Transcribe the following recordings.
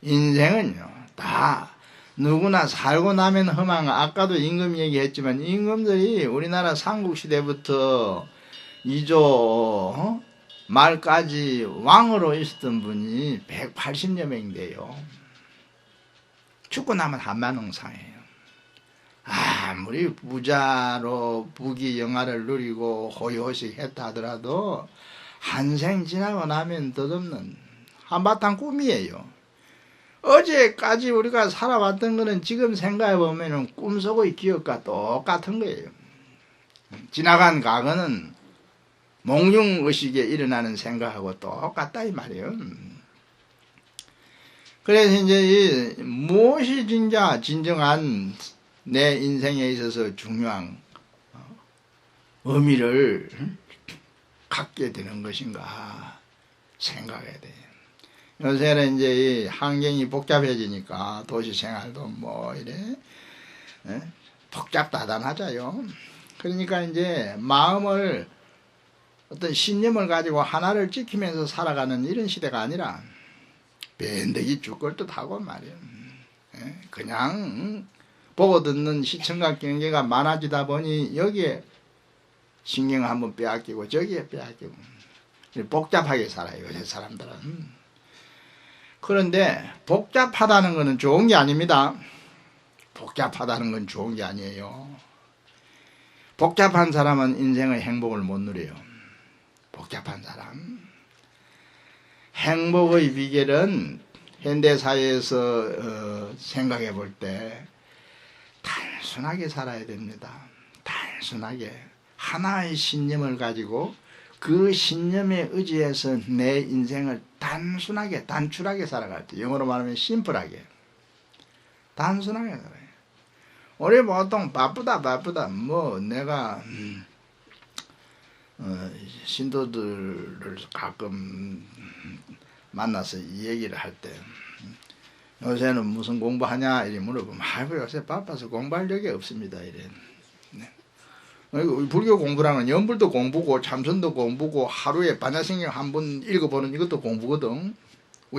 인생은요, 다 누구나 살고 나면 험한 거, 아까도 임금 얘기했지만 임금들이 우리나라 삼국시대부터 이조 말까지 왕으로 있었던 분이 180여 명인데요. 죽고 나면 한만홍상이에요. 아무리 부자로 부귀영화를 누리고 호의호식 했다 하더라도 한생 지나고 나면 덧없는 한바탕 꿈이에요. 어제까지 우리가 살아왔던 거는 지금 생각해 보면 꿈속의 기억과 똑같은 거예요. 지나간 과거는 몽중의식에 일어나는 생각하고 똑같다 이 말이에요. 그래서 이제 무엇이 진짜 진정한 내 인생에 있어서 중요한 의미를 갖게 되는 것인가 생각해야 돼요. 요새는 이제 환경이 복잡해지니까 도시 생활도 뭐 이래 복잡다단하자요. 그러니까 이제 마음을 어떤 신념을 가지고 하나를 지키면서 살아가는 이런 시대가 아니라 변덕이 죽을 듯하고 말이에요. 그냥 보고 듣는 시청각 경계가 많아지다 보니 여기에 신경을 한번 빼앗기고 저기에 빼앗기고 복잡하게 살아요, 요새 사람들은. 그런데 복잡하다는 것은 좋은 게 아닙니다. 복잡하다는 건 좋은 게 아니에요. 복잡한 사람은 인생의 행복을 못 누려요. 복잡한 사람. 행복의 비결은 현대사회에서 생각해 볼 때 단순하게 살아야 됩니다. 단순하게 하나의 신념을 가지고 그 신념에 의지해서 내 인생을 단순하게 단출하게 살아갈 때, 영어로 말하면 심플하게 단순하게 살아요. 우리 보통 바쁘다 뭐 내가 신도들을 가끔 만나서 이 얘기를 할 때 요새는 무슨 공부하냐 이래 물어보면 아이고 요새 바빠서 공부할 적이 없습니다 이래. 불교 공부라는 연불도 공부고 참선도 공부고 하루에 반야성경 한 번 읽어보는 이것도 공부거든.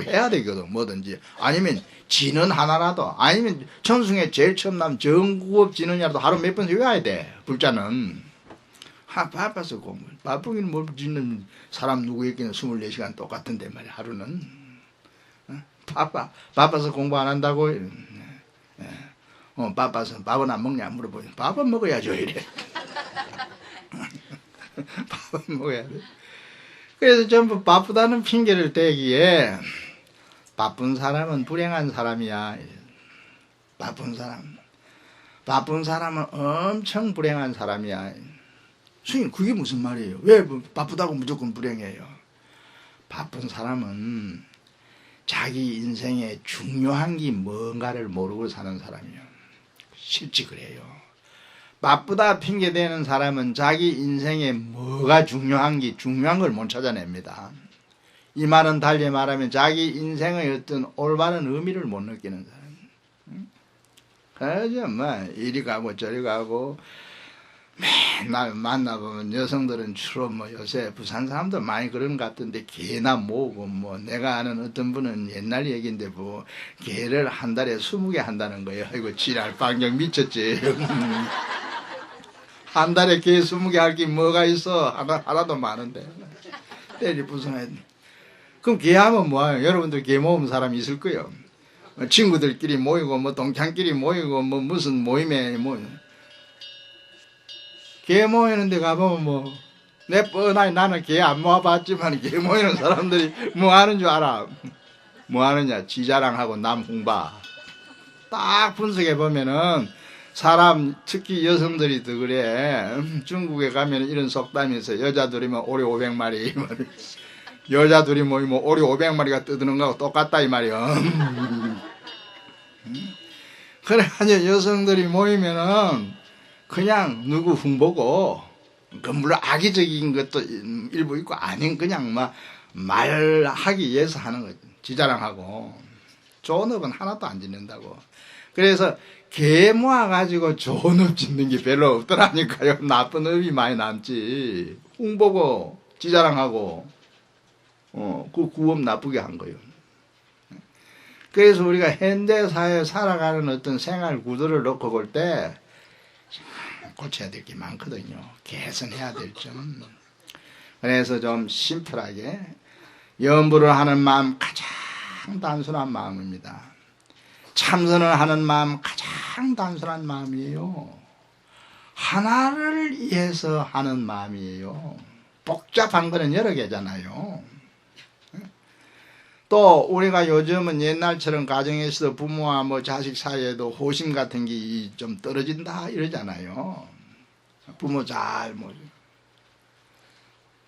해야 되거든 뭐든지. 아니면 진은 하나라도, 아니면 천승에 제일 처음 남 정구업 진은이라도 하루 몇 번씩 외워야 돼. 불자는 바빠서 공부. 바쁘긴 뭘 짓는 사람 누구 있기는 24시간 똑같은데 말이야 하루는. 바빠서 공부 안 한다고. 바빠서 밥은 안 먹냐 물어보면 밥은 먹어야죠 이래. 밥은 먹어야 돼. 그래서 전부 바쁘다는 핑계를 대기에 바쁜 사람은 불행한 사람이야. 바쁜 사람은 엄청 불행한 사람이야. 스님 그게 무슨 말이에요? 왜 바쁘다고 무조건 불행해요? 바쁜 사람은 자기 인생에 중요한 게 뭔가를 모르고 사는 사람이에요. 실제 그래요. 바쁘다 핑계대는 사람은 자기 인생에 뭐가 중요한지 중요한 걸 못 찾아냅니다. 이 말은 달리 말하면 자기 인생의 어떤 올바른 의미를 못 느끼는 사람. 그래서 뭐 이리 가고 저리 가고 맨날 만나보면 여성들은 주로 뭐 요새 부산 사람도 많이 그런 것 같은데 개나 모으고 뭐 내가 아는 어떤 분은 옛날 얘기인데 뭐 개를 한 달에 20개 한다는 거예요. 아이고 지랄 빵정 미쳤지. 한 달에 개 20개 할 게 뭐가 있어. 하나도 많은데 때리 부숴야 돼. 그럼 개 하면 뭐예요? 여러분들 개 모으는 사람 있을 거예요. 친구들끼리 모이고 뭐 동창끼리 모이고 뭐 무슨 모임에 뭐 개 모이는 데 가보면 뭐 내 뻔하게 나는 개 안 모아봤지만 개 모이는 사람들이 뭐 하는 줄 알아? 뭐 하느냐? 지자랑하고 남 홍바. 딱 분석해 보면은 사람 특히 여성들이 더 그래. 중국에 가면 이런 속담이 있어요. 여자들이면 오리 500마리 여자들이 모이면 오리 500마리가 떠드는 거하고 똑같다 이 말이야. 그래가지고 여성들이 모이면은 그냥 누구 흉보고, 그 물론 악의적인 것도 일부 있고 아닌 그냥 막 말하기 위해서 하는 거지. 지자랑하고. 좋은 업은 하나도 안 짓는다고. 그래서 개 모아가지고 좋은 업 짓는 게 별로 없더라니까요. 나쁜 업이 많이 남지. 흉보고 지자랑하고 그 구업 나쁘게 한 거예요. 그래서 우리가 현대사회에 살아가는 어떤 생활 구도를 놓고 볼 때 고쳐야 될 게 많거든요. 개선해야 될 점. 그래서 좀 심플하게 염불을 하는 마음 가장 단순한 마음입니다. 참선을 하는 마음 가장 단순한 마음이에요. 하나를 위해서 하는 마음이에요. 복잡한 거는 여러 개잖아요. 또 우리가 요즘은 옛날처럼 가정에서 부모와 뭐 자식 사이에도 호심 같은 게 좀 떨어진다 이러잖아요. 부모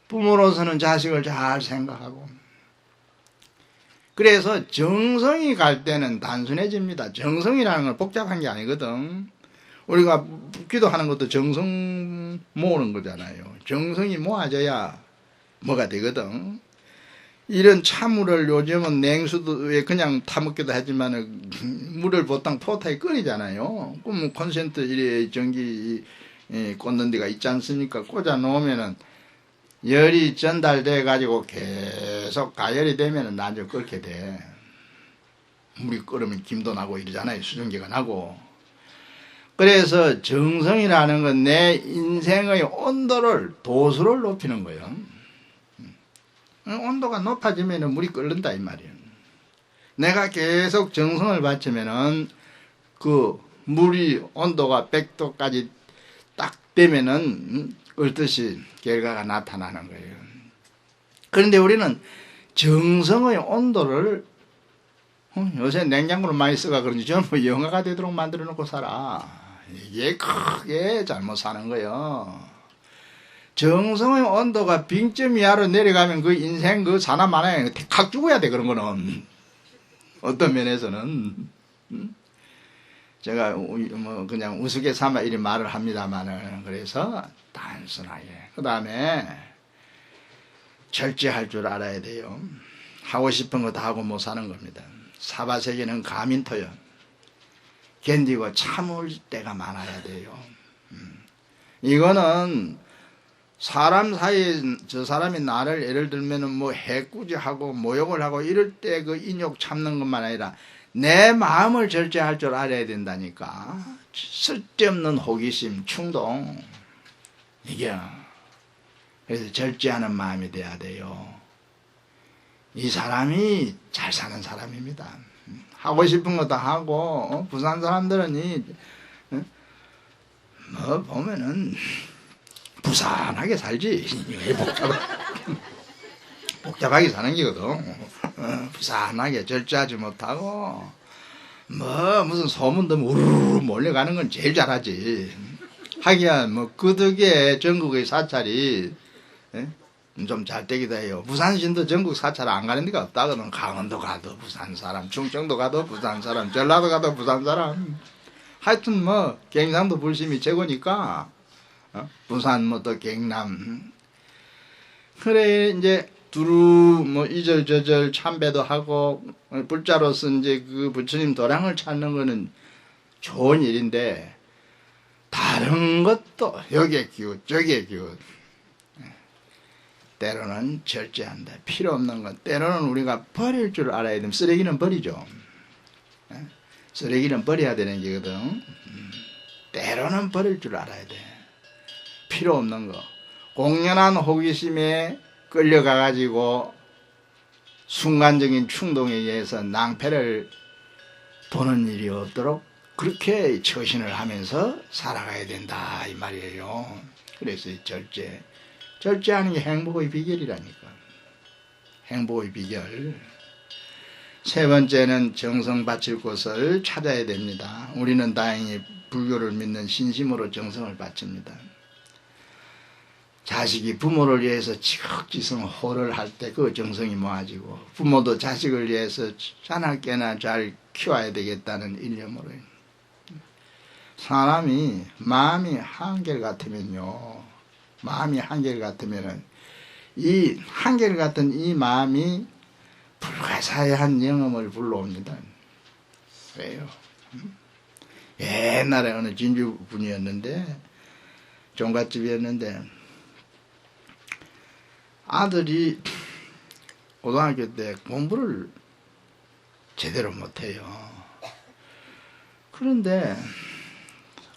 부모로서는 자식을 잘 생각하고. 그래서 정성이 갈 때는 단순해집니다. 정성이라는 건 복잡한 게 아니거든. 우리가 기도하는 것도 정성 모으는 거잖아요. 정성이 모아져야 뭐가 되거든. 이런 차물을 요즘은 냉수도에 그냥 타먹기도 하지만 물을 보통 포타에 끓이잖아요. 그럼 콘센트 이래 전기 꽂는 데가 있지 않습니까? 꽂아 놓으면은 열이 전달돼 가지고 계속 가열이 되면은 나중에 끓게 돼. 물이 끓으면 김도 나고 이러잖아요. 수증기가 나고. 그래서 정성이라는 건 내 인생의 온도를 도수를 높이는 거예요. 온도가 높아지면 물이 끓는다 이 말이에요. 내가 계속 정성을 바치면은 그 물이 온도가 100도까지 딱 되면은 끓듯이 결과가 나타나는 거예요. 그런데 우리는 정성의 온도를 요새 냉장고를 많이 써가 그런지 전부 영하가 되도록 만들어 놓고 살아. 이게 크게 잘못 사는 거예요. 정성의 온도가 빙점 이하로 내려가면 그 인생 그 사나마나에 탁 죽어야 돼. 그런 거는 어떤 면에서는 제가 뭐 그냥 우스개 삼아 이리 말을 합니다만은 그래서 단순하게 그 다음에 절제할 줄 알아야 돼요. 하고 싶은 거 다 하고 못 사는 겁니다. 사바세계는 가민토요. 견디고 참을 때가 많아야 돼요. 이거는 사람 사이에 저 사람이 나를 예를 들면은 뭐 해꾸지하고 모욕을 하고 이럴 때 그 인욕 참는 것만 아니라 내 마음을 절제할 줄 알아야 된다니까. 쓸데없는 호기심, 충동 이게 그래서 절제하는 마음이 돼야 돼요. 이 사람이 잘 사는 사람입니다. 하고 싶은 거 다 하고 부산 사람들은 뭐 보면은 부산하게 살지. 복잡하게 사는 게거든. 부산하게 절제하지 못하고 뭐 무슨 소문 들으면 우르르 몰려가는 건 제일 잘하지. 하기야 뭐 그 덕에 전국의 사찰이 좀 잘 되기도 해요. 부산신도 전국 사찰 안 가는 데가 없다거든. 강원도 가도 부산 사람, 충청도 가도 부산 사람, 전라도 가도 부산 사람. 하여튼 뭐 경상도 불심이 최고니까 부산 뭐 또 경남 그래 이제 두루 뭐 이절 저절 참배도 하고 불자로서 이제 그 부처님 도량을 찾는 거는 좋은 일인데 다른 것도 여기에 기웃 저기에 기웃 때로는 절제한다. 필요 없는 것 때로는 우리가 버릴 줄 알아야 됩니다. 쓰레기는 버리죠. 쓰레기는 버려야 되는 게거든. 때로는 버릴 줄 알아야 돼. 필요 없는 거. 공연한 호기심에 끌려가가지고 순간적인 충동에 의해서 낭패를 보는 일이 없도록 그렇게 처신을 하면서 살아가야 된다 이 말이에요. 그래서 절제하는 게 행복의 비결이라니까. 행복의 비결. 세 번째는 정성 바칠 곳을 찾아야 됩니다. 우리는 다행히 불교를 믿는 신심으로 정성을 바칩니다. 자식이 부모를 위해서 지극지성 호를 할 때 그 정성이 모아지고 부모도 자식을 위해서 자나깨나 잘 키워야 되겠다는 일념으로 사람이 마음이 한결같으면요. 마음이 한결같으면은 이 한결같은 이 마음이 불가사의한 영험을 불러옵니다. 왜요? 옛날에 어느 진주분이었는데 종갓집이었는데 아들이 고등학교 때 공부를 제대로 못해요. 그런데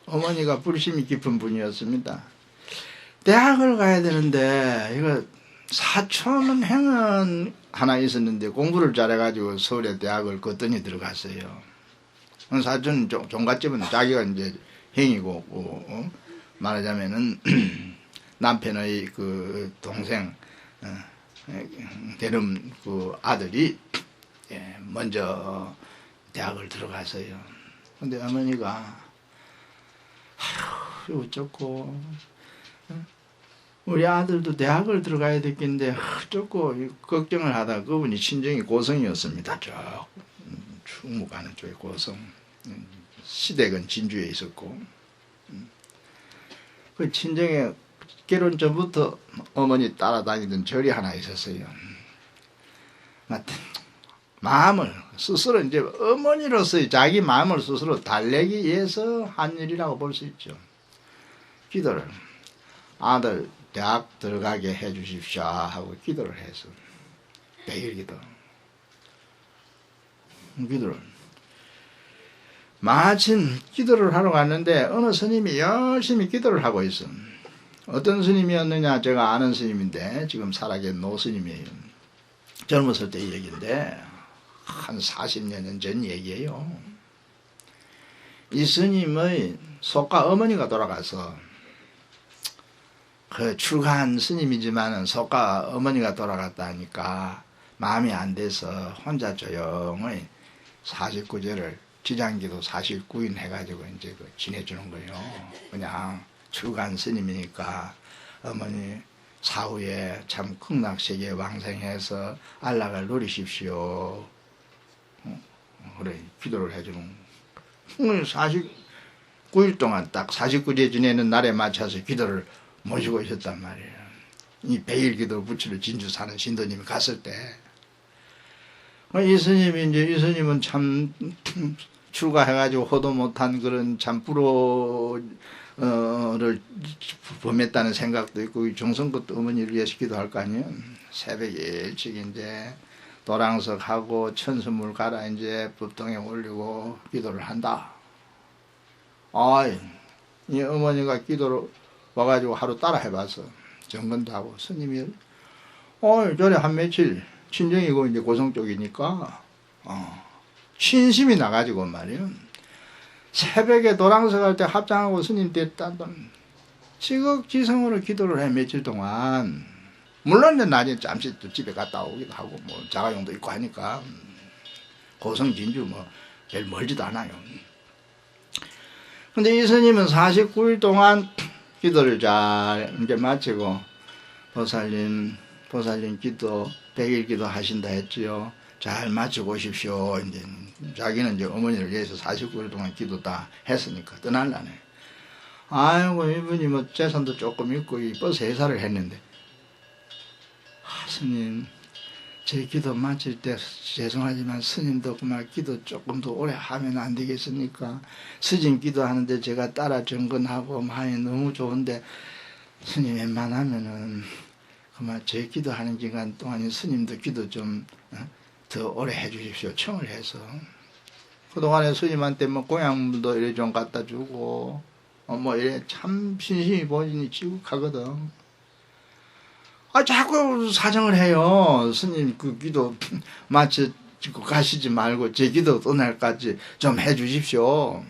어머니가 불심이 깊은 분이었습니다. 대학을 가야 되는데 이거 사촌 형은 하나 있었는데 공부를 잘해가지고 서울에 대학을 거뜬히 들어갔어요. 사촌 종갓집은 자기가 이제 형이고 말하자면은 남편의 그 동생 되는 그 아들이 먼저 대학을 들어갔어요. 근데 어머니가 어쩌고 우리 아들도 대학을 들어가야 됐겠는데 어쩌고 걱정을 하다 그분이 친정이 고성이었습니다. 저 충무 가는 쪽에 고성. 시댁은 진주에 있었고 그 친정에 결혼 전부터 어머니 따라다니던 절이 하나 있었어요. 마음을 스스로 이제 어머니로서의 자기 마음을 스스로 달래기 위해서 한 일이라고 볼 수 있죠. 기도를 아들 대학 들어가게 해 주십시오 하고 기도를 해서 백일 기도를 마침 기도를 하러 갔는데 어느 스님이 열심히 기도를 하고 있어. 어떤 스님이었느냐 제가 아는 스님인데 지금 살아계신 노 스님이에요. 젊었을 때 얘기인데 한 40년 전 얘기예요. 이 스님의 속가 어머니가 돌아가서 그 출가한 스님이지만은 속가 어머니가 돌아갔다 하니까 마음이 안 돼서 혼자 조용히 49제를 지장기도 49인 해가지고 이제 그 지내주는 거예요. 그냥 출가한 스님이니까 어머니 사후에 참 극락세계에 왕생해서 안락을 누리십시오. 그래 기도를 해주는 49일 동안 딱 49제 지내는 날에 맞춰서 기도를 모시고 있었단 말이에요. 이 백일기도 부처를 진주 사는 신도님이 갔을 때 이 스님은 참 출가해가지고 호도 못한 그런 참 불호를 범했다는 생각도 있고 정성껏 어머니를 위해서 기도할 거 아니에요. 새벽에 일찍 이제 도랑석하고 천수물 갈아 이제 법당에 올리고 기도를 한다. 이 어머니가 기도를 와가지고 하루 따라 해봐서 점검도 하고 스님이 저래 한 며칠 친정이고 이제 고성 쪽이니까 신심이 나가지고 말이에요. 새벽에 도랑석 할 때 합장하고 스님 됐다던 지극지성으로 기도를 해 며칠 동안. 물론 이제 나중에 잠시 또 집에 갔다 오기도 하고 뭐 자가용도 있고 하니까 고성 진주 뭐 별 멀지도 않아요. 근데 이 스님은 49일 동안 기도를 잘 이제 마치고 보살님 기도 100일 기도 하신다 했지요. 잘 마치고 오십시오. 이제 자기는 이제 어머니를 위해서 49일 동안 기도 다 했으니까 떠날라네. 아이고 이분이 뭐 재산도 조금 있고 버스 회사를 했는데 스님 제 기도 마칠 때 죄송하지만 스님도 그만 기도 조금 더 오래 하면 안 되겠습니까? 스님 기도하는데 제가 따라 정근하고 하니 너무 좋은데 스님 웬만하면은 그만 제 기도하는 기간 동안에 스님도 기도 좀 더 오래 해주십시오. 청을 해서 그동안에 스님한테 뭐 고향물도 이래 좀 갖다 주고 뭐 이래 참 신심이 본인이 지극하거든. 자꾸 사정을 해요. 스님 그 기도 마치고 가시지 말고 제 기도 떠날까지 좀 해주십시오.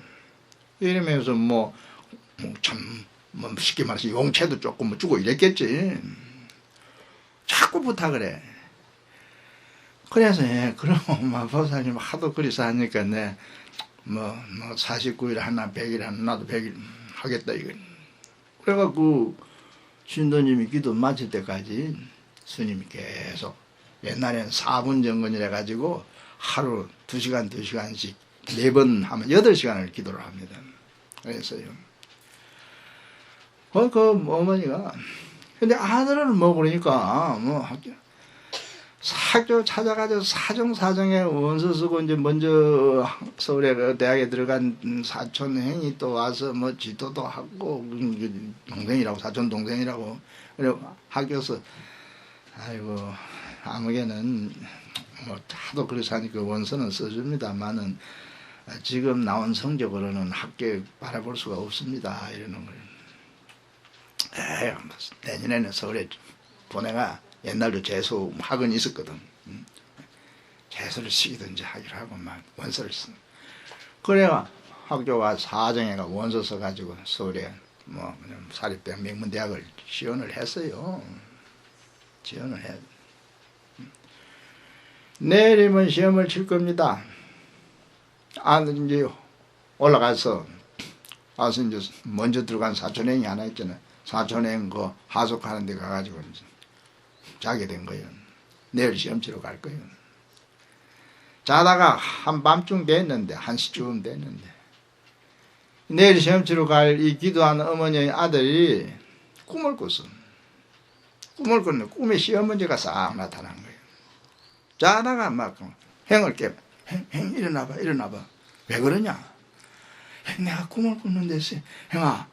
이러면서 참 쉽게 말해서 용채도 조금 주고 이랬겠지. 자꾸 부탁을 해. 그래서 그럼 보살님 하도 그리서 하니까 49일 하나 100일 하나 나도 100일 하겠다 이거. 그래갖고 신도님이 기도 마칠 때까지 스님이 계속 옛날에는 4분 정근이라 가지고 하루 2시간 2시간씩 4번 하면 8시간을 기도를 합니다. 그래서요. 그 어머니가 근데 아들은 그러니까 학교 찾아가지고 사정에 원서 쓰고 이제 먼저 서울에 그 대학에 들어간 사촌 형이 또 와서 지도도 하고 동생이라고 사촌 동생이라고 그리고 학교에서 아이고 아무개는 뭐 하도 그래서 하니까 원서는 써줍니다만은 지금 나온 성적으로는 합격 바라볼 수가 없습니다. 이러는 거예요. 내년에는 서울에 보내가 옛날도 재수 학원이 있었거든. 재수를 시키든지 하기로 하고 막 원서를 쓰. 그래야 학교가 사정회가 원서 써가지고 서울에 뭐 사립대학 명문대학을 지원을 했어요. 지원을 해. 내일이면 시험을 칠 겁니다. 이제 올라가서 이제 먼저 들어간 사촌행이 하나 있잖아요. 사촌행 그 하숙하는 데 가가지고 이제 자게 된 거예요. 내일 시험 치러 갈 거예요. 자다가 한밤중 됐는데 1시쯤 됐는데 내일 시험 치러 갈 이 기도하는 어머니의 아들이 꿈을 꿨어. 꿈을 꿨는데 꿈에 시험 문제가 싹 나타난 거예요. 자다가 막 행을 깨. 행 일어나봐. 왜 그러냐? 내가 꿈을 꿨는데 행아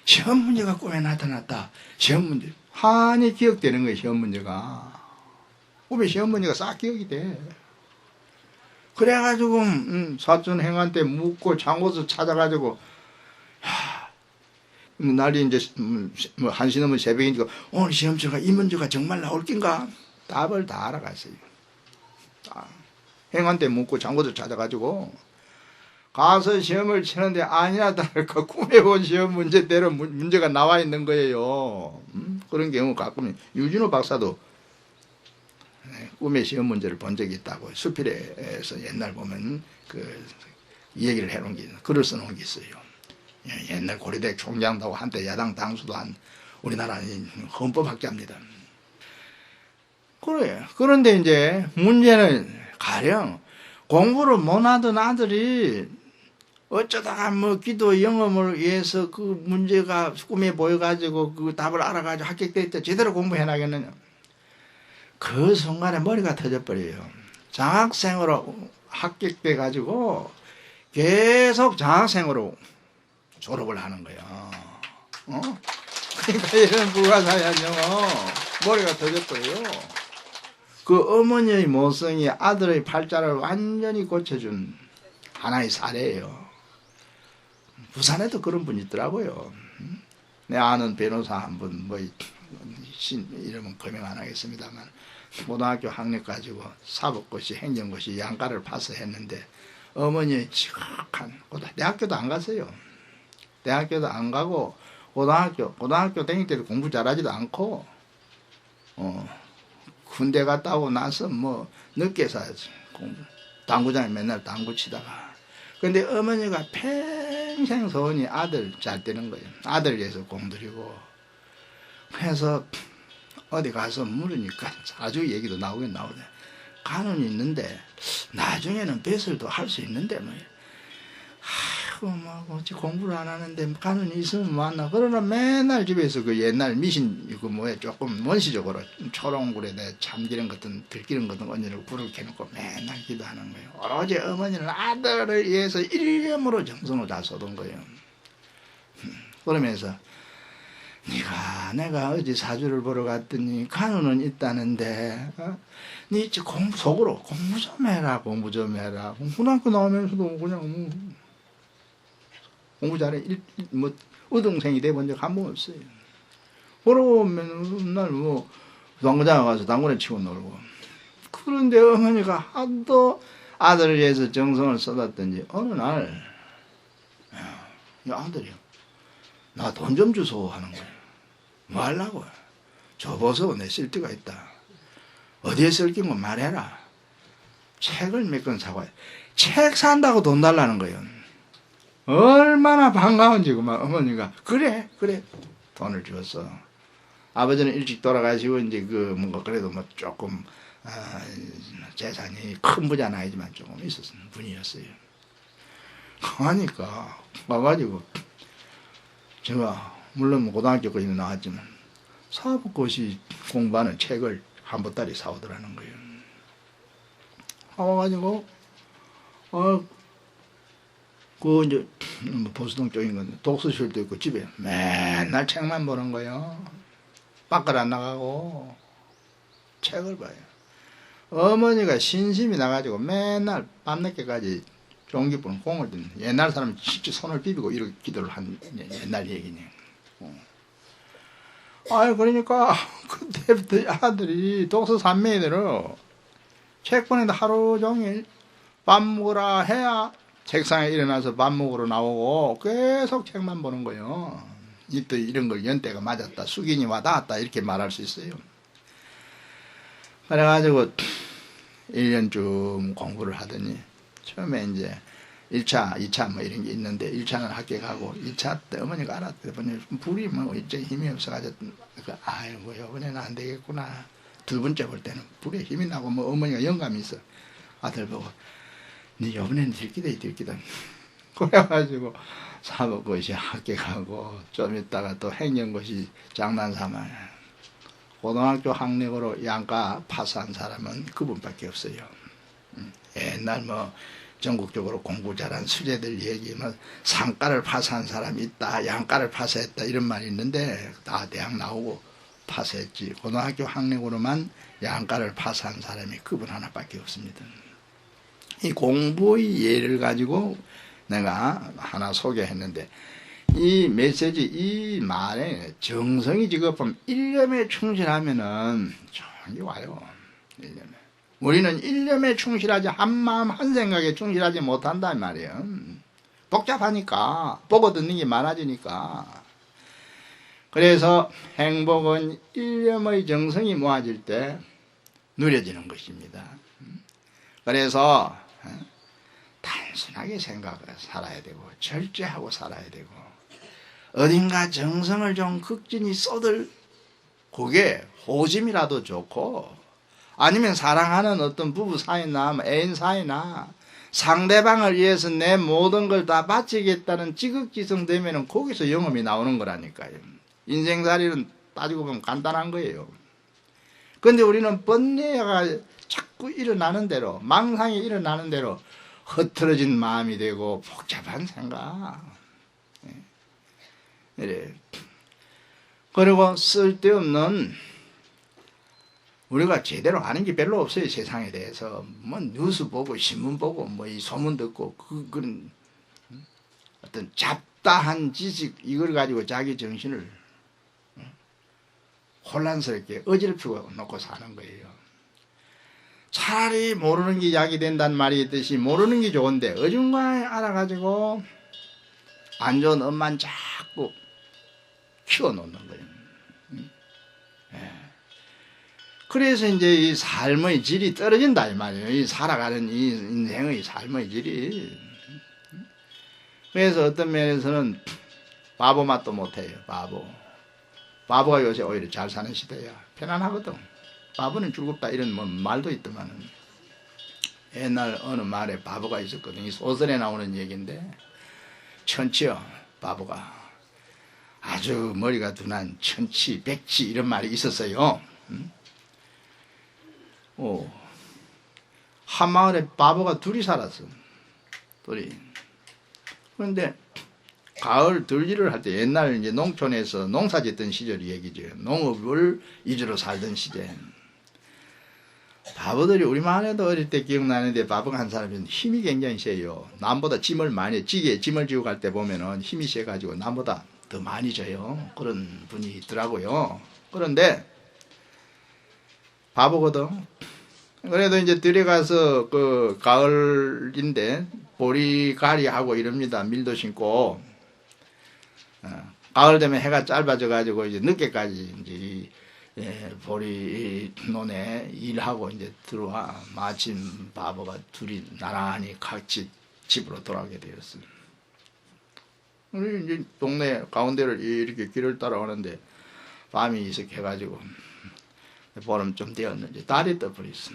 시험 문제가 꿈에 나타났다. 시험 문제 환히 기억되는 거예요. 시험 문제가 꿈에 시험 문제가 싹 기억이 돼. 그래가지고 사촌 행한테 묻고 장고서 찾아가지고 날이 이제 뭐 1시 넘은 새벽이니까 오늘 시험 치러가 이 문제가 정말 나올 낀가? 답을 다 알아갔어요. 행한테 묻고 장고서 찾아가지고 가서 시험을 치는데 아니나 다를까 꿈에 본 시험 문제대로 문제가 나와 있는 거예요. 그런 경우 가끔 유진호 박사도 꿈의 시험 문제를 본 적이 있다고 수필에서 옛날 보면 이 얘기를 해놓은 게 글을 써놓은 게 있어요. 옛날 고려대 총장도 한때 야당 당수도 한 우리나라 헌법학자입니다. 그래. 그런데 이제 문제는 가령 공부를 못하던 아들이 어쩌다가 뭐 기도 영험을 위해서 그 문제가 꿈에 보여가지고 그 답을 알아가지고 합격될 때 제대로 공부해나겠느냐. 그 순간에 머리가 터져버려요. 장학생으로 합격돼가지고 계속 장학생으로 졸업을 하는 거예요. 그러니까 이런 불가사의한요 머리가 터졌고요. 그 어머니의 모성이 아들의 팔자를 완전히 고쳐준 하나의 사례예요. 부산에도 그런 분이 있더라고요. 내 아는 변호사 한 분, 이름은 거명 안 하겠습니다만, 고등학교 학력 가지고 사법고시, 행정고시 양가를 파서 했는데, 어머니의 지각한, 대학교도 안 갔어요. 대학교도 안 가고, 고등학교 다닐 때도 공부 잘하지도 않고, 군대 갔다 오고 나서 늦게 사야지. 당구장에 맨날 당구 치다가. 근데 어머니가 평생 소원이 아들 잘 되는 거예요. 아들 위해서 공들이고. 그래서 어디 가서 물으니까 자주 얘기도 나오긴 나오네. 간운이 있는데 나중에는 배설도 할 수 있는데 어찌 공부를 안 하는데 간운이 있으면 뭐하나. 그러나 맨날 집에서 그 옛날 미신 조금 원시적으로 초롱굴에 참기름 같은 들기름 같은 언니를 불을 켜놓고 맨날 기도하는 거예요. 오로지 어머니는 아들을 위해서 일념으로 정성을 다 쏟은 거예요. 그러면서 내가 어제 사주를 보러 갔더니 간운은 있다는데 니 속으로 공부 좀 해라. 고등학교 나오면서도 그냥 공부 잘해. 우등생이 돼본 적 한 번 없어요. 그러면 맨날 당구장에 가서 당구를 치고 놀고. 그런데 어머니가 하도 아들을 위해서 정성을 쏟았던지 어느 날 아들이요. 나 돈 좀 주소 하는 거예요. 뭐 하려고? 줘보소. 내 쓸 데가 있다. 어디에 쓸 낀 거 말해라. 책을 몇 권 사고 책 산다고 돈 달라는 거예요. 얼마나 반가운지 그만 어머니가 그래 돈을 주었어. 아버지는 일찍 돌아가시고 이제 뭔가 그래도 조금 재산이 큰 부자는 아니지만 조금 있었던 분이었어요. 하니까 와가지고 제가 물론 고등학교까지 나왔지만 사법고시 공부하는 책을 한 보따리 사오더라는 거예요. 와가지고 이제 보수동 쪽인 건데 독서실도 있고 집에 맨날 책만 보는 거예요. 밖을 안 나가고 책을 봐요. 어머니가 신심이 나가지고 맨날 밤늦게까지 종기분 공을 듣는, 옛날 사람은 진짜 손을 비비고 이렇게 기도를 한 옛날 얘기네. 아유, 그러니까 그때부터 아들이 독서 산매이대로 책 보는데 하루 종일 밥 먹으라 해야 책상에 일어나서 밥 먹으러 나오고 계속 책만 보는 거예요. 또 이런 걸 연대가 맞았다, 숙인이 와닿았다, 이렇게 말할 수 있어요. 그래가지고 1년쯤 공부를 하더니 처음에 이제 1차, 2차 뭐 이런 게 있는데 1차는 합격하고 2차 때 어머니가 알았더니 불이 뭐 일제 힘이 없어가지고 아이고 이번에는 안 되겠구나. 두 번째 볼 때는 불에 힘이 나고 뭐 어머니가 영감이 있어. 아들 보고 네 이번에는 들키다. 그래가지고 사법고시 합격하고 좀 있다가 또 행정고시 장난삼아 고등학교 학력으로 양가 파스한 사람은 그분밖에 없어요. 옛날 뭐 전국적으로 공부 잘한 수재들 얘기면 상가를 파스한 사람이 있다, 양가를 파스했다 이런 말이 있는데 다 대학 나오고 파스했지. 고등학교 학력으로만 양가를 파스한 사람이 그분 하나밖에 없습니다. 이 공부의 예를 가지고 내가 하나 소개했는데 이 메시지, 이 말에 정성이 지급하면 일념에 충실하면은 저기 와요. 일념에. 우리는 일념에 충실하지 한마음 한생각에 충실하지 못한단 말이에요. 복잡하니까 보고 듣는 게 많아지니까. 그래서 행복은 일념의 정성이 모아질 때 누려지는 것입니다. 그래서 단순하게 생각을 살아야 되고 절제하고 살아야 되고 어딘가 정성을 좀 극진히 쏟을 그게 호심이라도 좋고 아니면 사랑하는 어떤 부부 사이나 애인 사이나 상대방을 위해서 내 모든 걸 다 바치겠다는 지극지성 되면은 거기서 영험이 나오는 거라니까요. 인생살이는 따지고 보면 간단한 거예요. 근데 우리는 번뇌가 자꾸 일어나는 대로 망상이 일어나는 대로 흐트러진 마음이 되고 복잡한 생각. 이래. 그리고 쓸데없는 우리가 제대로 아는 게 별로 없어요. 세상에 대해서 뭐 뉴스 보고 신문 보고 뭐 이 소문 듣고 그런 어떤 잡다한 지식 이걸 가지고 자기 정신을 혼란스럽게 어지럽히고 놓고 사는 거예요. 차라리 모르는 게 약이 된다는 말이 있듯이 모르는 게 좋은데 어중간에 알아가지고 안 좋은 엄만 자꾸 키워놓는 거예요. 그래서 이제 이 삶의 질이 떨어진다 이 말이에요. 이 살아가는 이 인생의 삶의 질이. 그래서 어떤 면에서는 바보 맛도 못해요. 바보가 요새 오히려 잘 사는 시대야. 편안하거든. 바보는 즐겁다 이런 뭐 말도 있더만은 옛날 어느 말에 바보가 있었거든요. 소설에 나오는 얘기인데 천치요 바보가 아주 머리가 둔한 천치 백치 이런 말이 있었어요. 한 마을에 바보가 둘이 살았어. 둘이. 그런데 가을 들지를 할 때 옛날 이제 농촌에서 농사 짓던 시절 얘기죠. 농업을 위주로 살던 시절. 바보들이 우리만 해도 어릴 때 기억나는데 바보가 한 사람은 힘이 굉장히 세요. 남보다 짐을 많이 찌개 짐을 지고 갈 때 보면은 힘이 세가지고 남보다 더 많이 져요. 그런 분이 있더라고요. 그런데 바보거든. 그래도 이제 들에 가서 그 가을인데 보리가리하고 이럽니다. 밀도 심고 가을 되면 해가 짧아져 가지고 이제 늦게까지 이제 보리 논에 일하고 이제 들어와 마침 바보가 둘이 나란히 같이 집으로 돌아오게 되었어요. 우리 이제 동네 가운데를 이렇게 길을 따라오는데 밤이 이석해가지고 보름 좀 되었는지 달이 떠버렸어.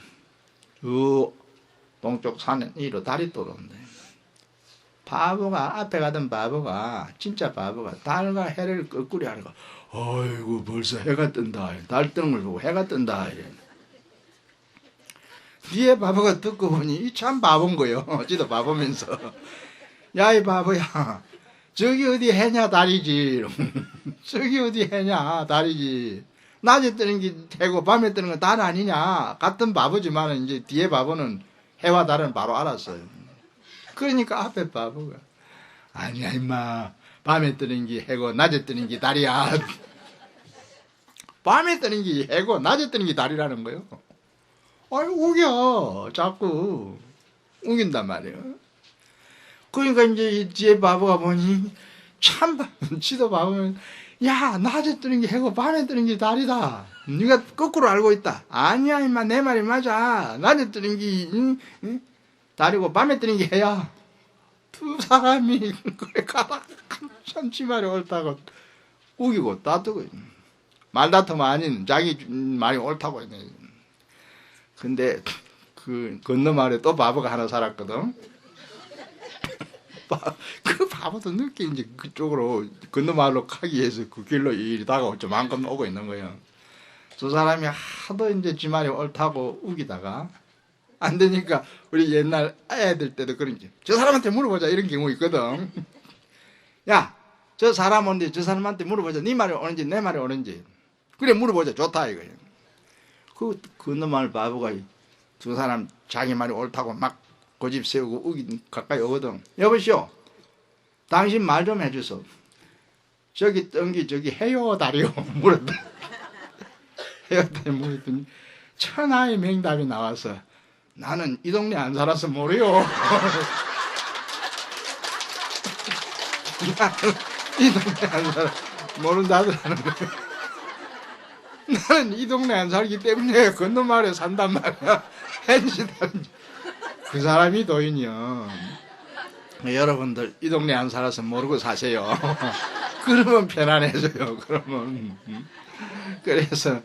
동쪽 산에 위로 달이 떠오른다. 바보가 앞에 가던 바보가 진짜 바보가 달과 해를 거꾸리 하니까 아이고 벌써 해가 뜬다. 달 뜨는 걸 보고 해가 뜬다. 이래. 뒤에 바보가 듣고 보니 이 참 바본 거요. 지도 바보면서 야 이 바보야 저기 어디 해냐 달이지. 저기 어디 해냐 달이지. 낮에 뜨는 게 해고 밤에 뜨는 건 달 아니냐. 같은 바보지만 이제 뒤에 바보는 해와 달은 바로 알았어요. 그러니까 앞에 바보가 아니야 임마. 밤에 뜨는 게 해고 낮에 뜨는 게 달이야. 밤에 뜨는 게 해고 낮에 뜨는 게 달이라는 거예요. 아이 우겨. 자꾸 우긴단 말이에요. 그러니까 이제 이 뒤에 바보가 보니 참 지도 바보면 야 낮에 뜨는 게 해고 밤에 뜨는 게 달이다. 네가 거꾸로 알고 있다. 아니야 임마 내 말이 맞아. 낮에 뜨는 게 달이고 밤에 뜨는 게 해야. 두 사람이 그래 가다가 참 지말이 옳다고 우기고 다투고 말다툼 아닌 자기 말이 옳다고 했네. 근데 그 건너 마을에 또 바보가 하나 살았거든. 그 바보도 늦게 이제 그쪽으로 건너 마을로 가기 위해서 그 길로 이리 다가올 만큼 오고 있는 거예요. 두 사람이 하도 이제 지 말이 옳다고 우기다가 안 되니까 우리 옛날 애들 때도 그런지 저 사람한테 물어보자 이런 경우 있거든. 야, 저 사람 오는데 저 사람한테 물어보자. 네 말이 옳은지 내 말이 옳은지. 그래 물어보자. 좋다 이거예요. 그 건너마을 바보가 두 사람 자기 말이 옳다고 막 고집 세우고 우기 가까이 오거든. 여보시오. 당신 말 좀 해주소. 저기 뜬기 저기 해요 달이요. 물었다. 해요 달이 물었더니 천하의 맹답이 나와서 나는 이 동네 안 살아서 모르요. 나는 이 동네 안 살아 모른다더라는 거예요. 나는 이 동네 안 살기 때문에 건너마을에 산단 말이야. hen시다는지. 그 사람이 도인이요. 여러분들 이 동네 안 살아서 모르고 사세요. 그러면 편안해져요. 그러면 그래서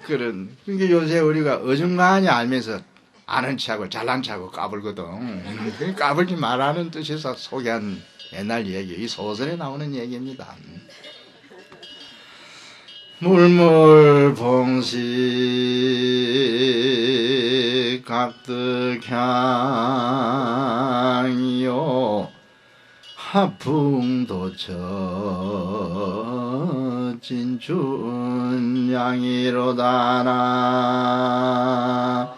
그러니까 요새 우리가 어중간히 알면서 아는 체하고 잘난 체하고 까불거든. 까불지 말라는 뜻에서 소개한 옛날 얘기, 이 소설에 나오는 얘기입니다. 물물봉시 각득향이요 하풍도처 진춘양이로다나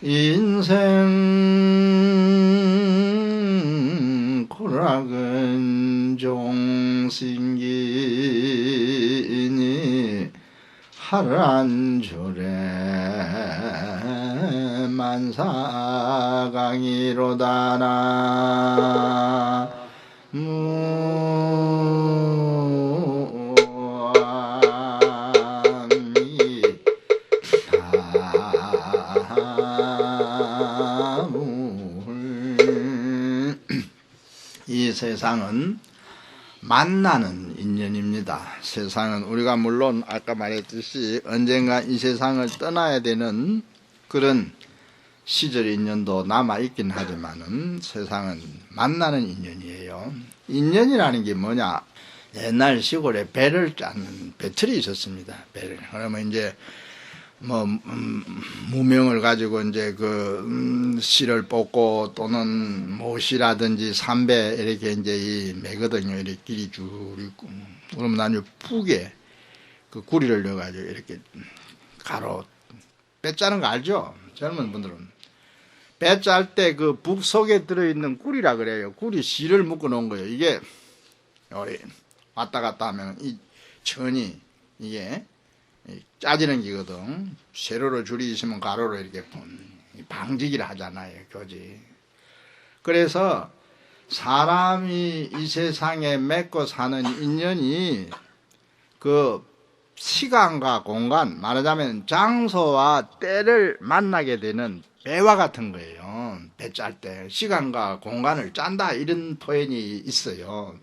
인생 고락은 종신기니 하란조래 만사강이로다나 이 세상은 만나는 인연입니다. 세상은 우리가 물론 아까 말했듯이 언젠가 이 세상을 떠나야 되는 그런 시절 인연도 남아있긴 하지만은 세상은 만나는 인연이에요. 인연이라는 게 뭐냐? 옛날 시골에 배를 짜는 배틀이 있었습니다. 배를. 그러면 이제 무명을 가지고 이제 씨를 뽑고 또는 모시라든지 삼배 이렇게 이제 이 매거든요. 이렇게 길이 쭉 있고. 그러면 나중에 푹에 그 구리를 넣어가지고 이렇게 가로 배 짜는 거 알죠? 젊은 분들은. 배 짤 때 그 북 속에 들어있는 구리라 그래요. 구리 씨를 묶어 놓은 거예요. 이게 우리 왔다 갔다 하면 이 천이 이게 짜지는 기거든. 세로로 줄이 있으면 가로로 이렇게 방지기를 하잖아요. 교지. 그래서 사람이 이 세상에 맺고 사는 인연이 그 시간과 공간, 말하자면 장소와 때를 만나게 되는 배와 같은 거예요. 배 짤 때 시간과 공간을 짠다 이런 표현이 있어요.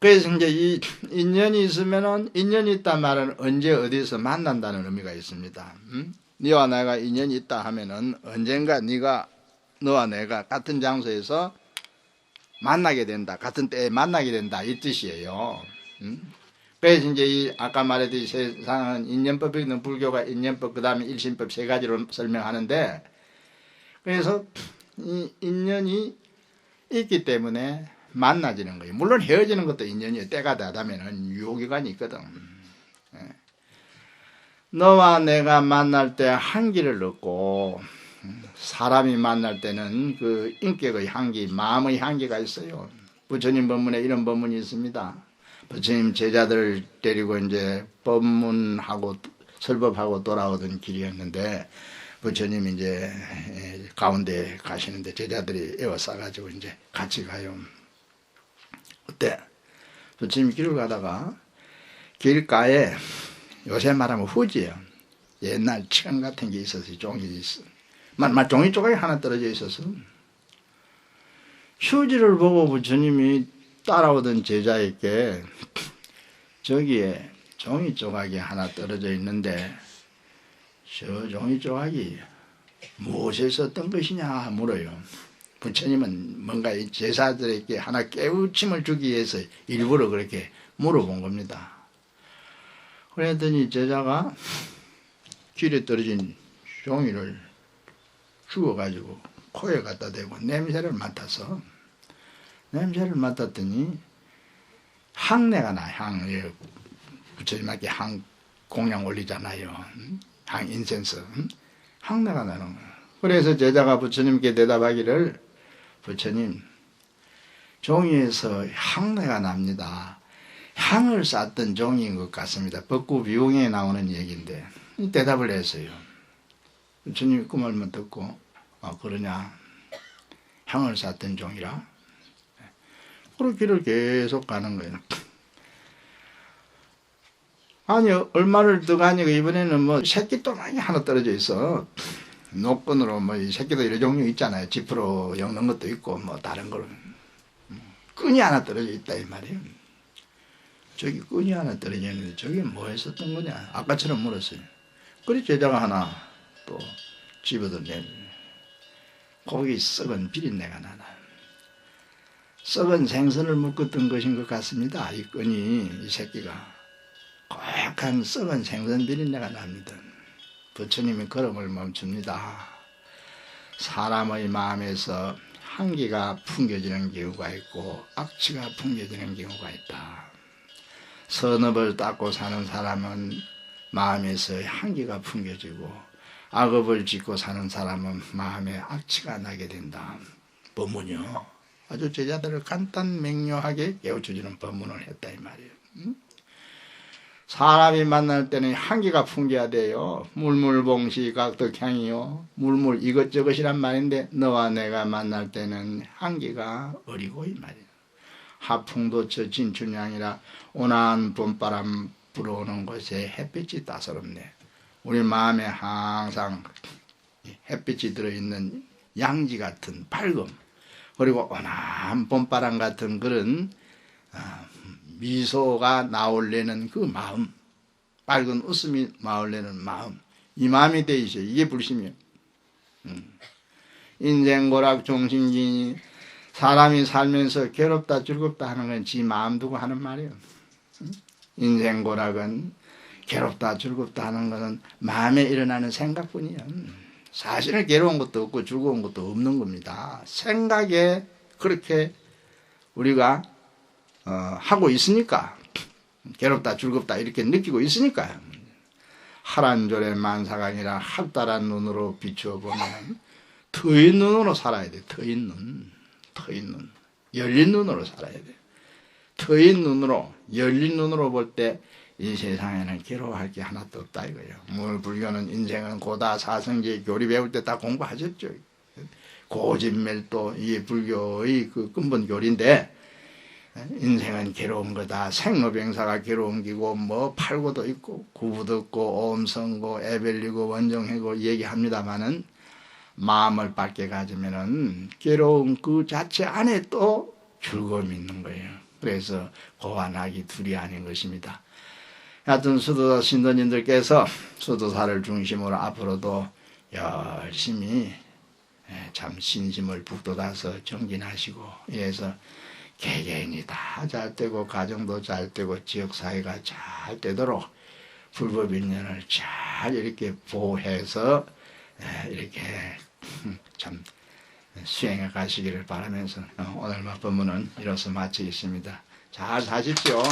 그래서 이제 이 인연이 있으면은 인연이 있단 말은 언제 어디서 만난다는 의미가 있습니다. 네와 내가 인연이 있다 하면은 언젠가 너와 내가 같은 장소에서 만나게 된다, 같은 때에 만나게 된다 이 뜻이에요. 그래서 이제 이 아까 말했듯이 세상은 인연법이 있는 불교가 인연법, 그 다음에 일신법 세 가지로 설명하는데, 그래서 이 인연이 있기 때문에 만나지는 거예요. 물론 헤어지는 것도 인연이에요. 때가 되다면은 유효기간이 있거든. 너와 내가 만날 때 향기를 얻고, 사람이 만날 때는 그 인격의 향기, 마음의 향기가 있어요. 부처님 법문에 이런 법문이 있습니다. 부처님 제자들을 데리고 이제 법문하고 설법하고 돌아오던 길이었는데, 부처님 이제 가운데 가시는데 제자들이 에워싸가지고 이제 같이 가요. 그때 부처님 길을 가다가 길가에 요새 말하면 후지예요. 옛날 층 같은 게 있어서 종이 있어. 종이 조각이 하나 떨어져 있어서 휴지를 보고 부처님이 따라오던 제자에게 저기에 종이 조각이 하나 떨어져 있는데 저 종이 조각이 무엇에 썼던 것이냐 물어요. 부처님은 뭔가 이 제자들에게 하나 깨우침을 주기 위해서 일부러 그렇게 물어본 겁니다. 그랬더니 제자가 길에 떨어진 종이를 주워가지고 코에 갖다 대고 냄새를 맡아서 냄새를 맡았더니 향내가 나. 향. 부처님께 향 공양 올리잖아요. 향 인센스. 향내가 나는 거예요. 그래서 제자가 부처님께 대답하기를 부처님 종이에서 향내가 납니다. 향을 쌌던 종이인 것 같습니다. 법구비용에 나오는 얘기인데 대답을 했어요. 부처님이 그 말만 듣고 그러냐 향을 쌌던 종이라 그런 길을 계속 가는 거예요. 아니 얼마를 더 가니까 이번에는 뭐 새끼또랑이 하나 떨어져 있어. 노끈으로 뭐 이 새끼도 여러 종류 있잖아요. 지프로 엮는 것도 있고 뭐 다른 걸로 끈이 하나 떨어져 있다 이 말이에요. 저기 끈이 하나 떨어져 있는데 저게 뭐 했었던 거냐 아까처럼 물었어요. 그래 제자가 하나 또 집어들면 거기 썩은 비린내가 나나. 썩은 생선을 묶었던 것인 것 같습니다. 이 끈이 이 새끼가 고약한 썩은 생선 비린내가 납니다. 부처님이 걸음을 멈춥니다. 사람의 마음에서 향기가 풍겨지는 경우가 있고 악취가 풍겨지는 경우가 있다. 선업을 닦고 사는 사람은 마음에서 향기가 풍겨지고 악업을 짓고 사는 사람은 마음에 악취가 나게 된다. 법문이요. 아주 제자들을 간단 명료하게 깨우쳐주는 법문을 했다 이 말이에요. 사람이 만날 때는 향기가 풍겨야 돼요. 물물봉시 각덕향이요. 물물 이것저것이란 말인데 너와 내가 만날 때는 향기가 어리고 이 말이에요. 하풍도 저 진춘향이라 온화한 봄바람 불어오는 곳에 햇빛이 따스럽네. 우리 마음에 항상 햇빛이 들어있는 양지 같은 밝음 그리고 온화한 봄바람 같은 그런 미소가 나올래는 그 마음 밝은 웃음이 나올래는 마음 이 마음이 돼 있어요. 이게 불심이에요. 인생고락 종신기니 사람이 살면서 괴롭다 즐겁다 하는 건 지 마음 두고 하는 말이에요. 인생고락은 괴롭다 즐겁다 하는 것은 마음에 일어나는 생각뿐이에요. 사실은 괴로운 것도 없고 즐거운 것도 없는 겁니다. 생각에 그렇게 우리가 하고 있으니까 괴롭다 즐겁다 이렇게 느끼고 있으니까요. 하란졸의 만사강이라 합달한 눈으로 비추어 보면 트인 눈으로 살아야 돼. 트인 눈 열린 눈으로 살아야 돼. 트인 눈으로 열린 눈으로 볼 때 이 세상에는 괴로워할 게 하나도 없다 이거예요. 뭐 불교는 인생은 고다 사성제 교리 배울 때 다 공부하셨죠. 고진멸도 이게 불교의 그 근본 교리인데 인생은 괴로운 거다. 생로병사가 괴로운 기고 뭐 팔고도 있고 구부도 있고 오음성고 애별리고 원정해고 얘기합니다마는 마음을 밝게 가지면은 괴로운 그 자체 안에 또 즐거움이 있는 거예요. 그래서 고안하기 둘이 아닌 것입니다. 하여튼 수도사 신도님들께서 수도사를 중심으로 앞으로도 열심히 참 신심을 북돋아서 정진하시고 이래서 개개인이 다 잘 되고 가정도 잘 되고 지역사회가 잘 되도록 불법인연을 잘 이렇게 보호해서 이렇게 참 수행해 가시기를 바라면서 오늘 법문은 이로써 마치겠습니다. 잘 사십시오.